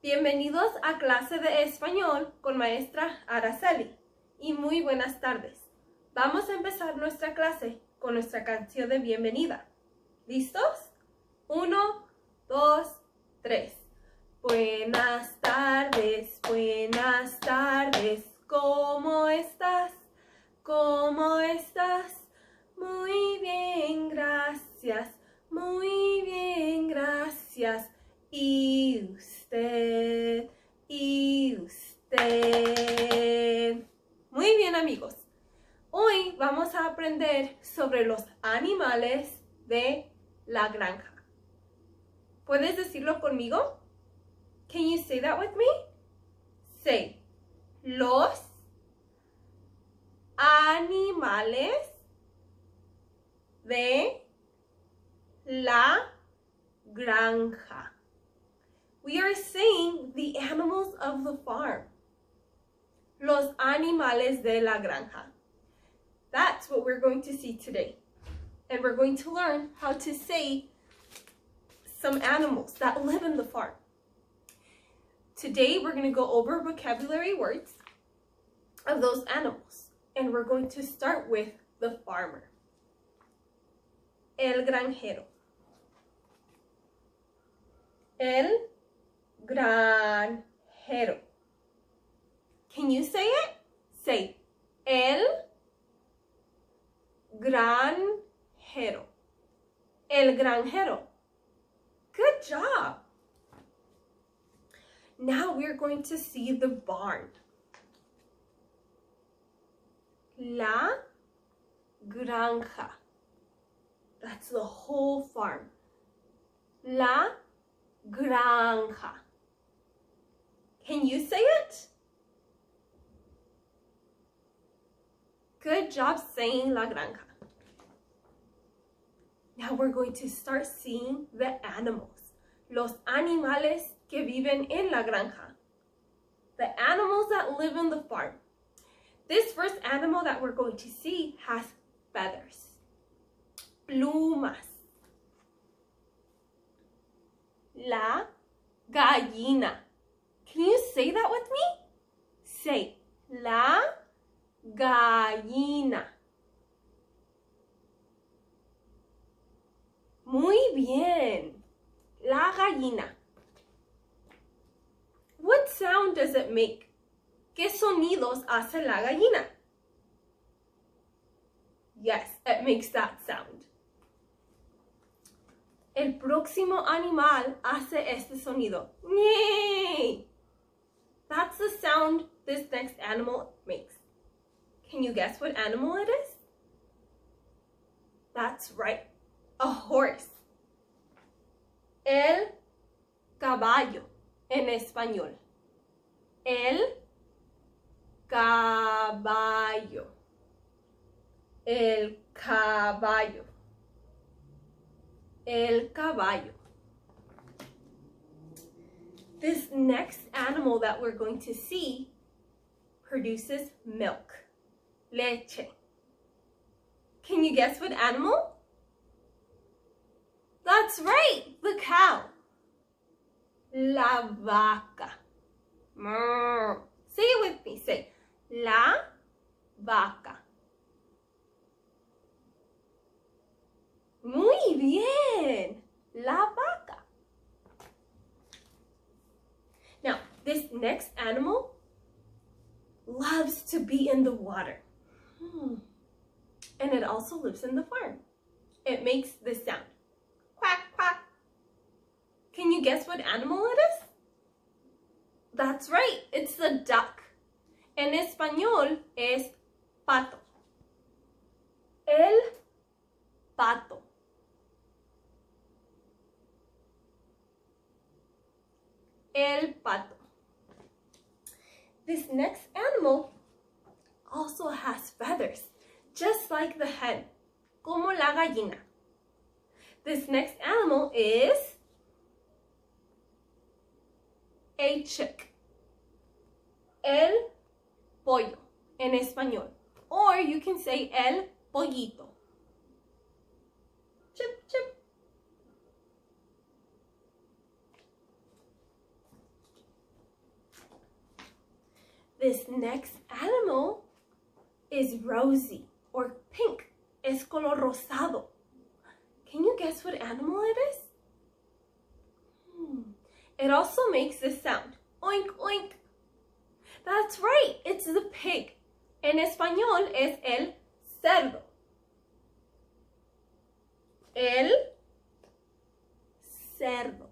Bienvenidos a clase de español con maestra Araceli y muy buenas tardes. Vamos a empezar nuestra clase con nuestra canción de bienvenida. ¿Listos? 1, 2, 3. Buenas tardes, ¿cómo estás? ¿Cómo estás? Muy bien, gracias, muy bien, gracias. ¿Y usted? ¿Y usted? Muy bien, amigos. Hoy vamos a aprender sobre los animales de la granja. ¿Puedes decirlo conmigo? Can you say that with me? Say, los animales de la granja. We are saying the animals of the farm. Los animales de la granja. That's what we're going to see today. And we're going to learn how to say some animals that live in the farm. Today we're going to go over vocabulary words of those animals. And we're going to start with the farmer. El granjero. El granjero. Can you say it? Say, el granjero. El granjero. Good job. Now we're going to see the barn. La granja. That's the whole farm. La granja. Can you say it? Good job saying la granja. Now we're going to start seeing the animals. Los animales que viven en la granja. The animals that live in the farm. This first animal that we're going to see has feathers. Plumas. La gallina. Can you say that with me? Say, la gallina. Muy bien. La gallina. What sound does it make? ¿Qué sonidos hace la gallina? Yes, it makes that sound. El próximo animal hace este sonido. ¡Ñe! That's the sound this next animal makes. Can you guess what animal it is? That's right, a horse. El caballo en español. El caballo. El caballo. El caballo. This next animal that we're going to see produces milk. Leche. Can you guess what animal? That's right, the cow. La vaca. Say it with me. Say, la vaca. Muy bien. La vaca. Now, this next animal loves to be in the water. And it also lives in the farm. It makes this sound. Quack, quack. Can you guess what animal it is? That's right, it's the duck. En español es pato. El pato. El pato. This next animal also has feathers, just like the hen, como la gallina. This next animal is a chick. El pollo en español. Or you can say el pollito. Chip, chip. This next animal is rosy or pink. Es color rosado. Can you guess what animal it is? It also makes this sound. Oink, oink. That's right, it's the pig. En español es el cerdo. El cerdo.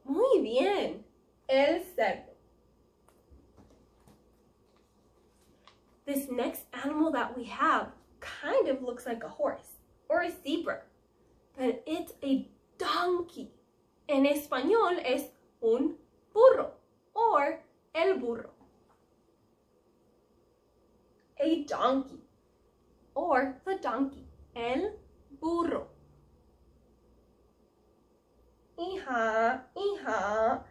Muy bien, el cerdo. This next animal that we have kind of looks like a horse or a zebra, but it's a donkey. En español es un burro or el burro. A donkey or the donkey, el burro. Hija, hija.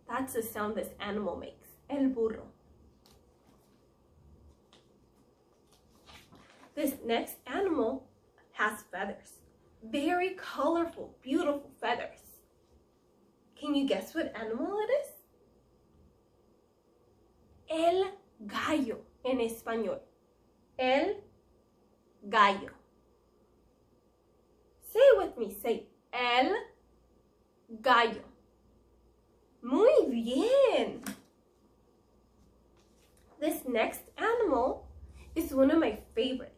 That's the sound this animal makes, el burro. This next animal has feathers. Very colorful, beautiful feathers. Can you guess what animal it is? El gallo en español. El gallo. Say it with me. Say el gallo. Muy bien. This next animal is one of my favorites.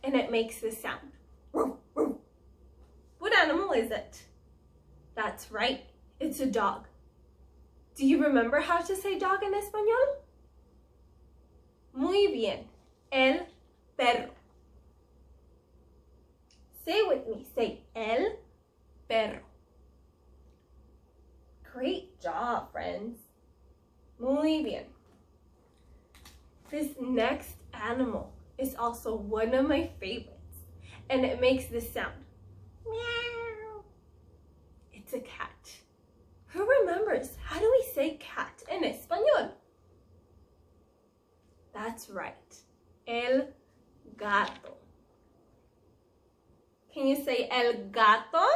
And it makes this sound. What animal is it? That's right, it's a dog. Do you remember how to say dog in español? Muy bien, el perro. Say it with me, say el perro. Great job, friends. Muy bien. This next animal is also one of my favorites, and it makes this sound. Meow. It's a cat. Who remembers how do we say cat in español? That's right, el gato. Can you say el gato?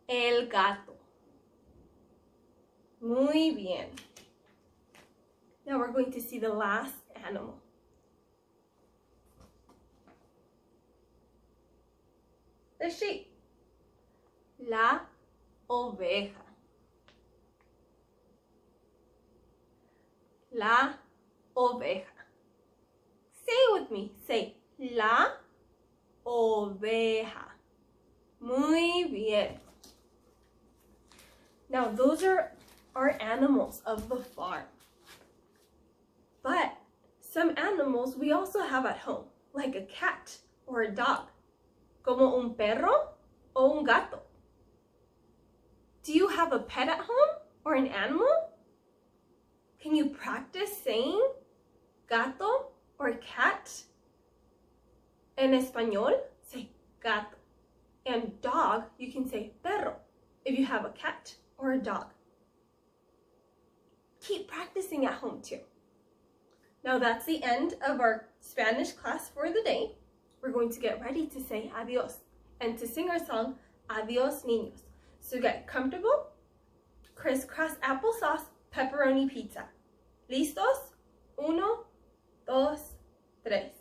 El gato. Muy bien. Now we're going to see the last animal. The sheep. La oveja. La oveja. Say it with me. Say la oveja. Muy bien. Now those are our animals of the farm. But some animals we also have at home, like a cat or a dog. Como un perro o un gato. Do you have a pet at home or an animal? Can you practice saying gato or cat? En español, say gato. And dog, you can say perro if you have a cat or a dog. Keep practicing at home too. Now that's the end of our Spanish class for the day. We're going to get ready to say adios and to sing our song, Adios Niños. So get comfortable, crisscross applesauce, pepperoni pizza. ¿Listos? 1, 2, 3.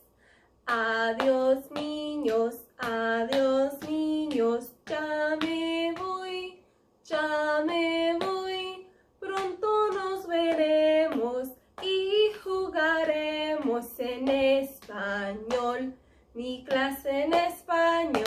Adios niños, adios niños, ya me voy, ya me voy. Pronto nos veremos y jugaremos en español. Mi clase en español.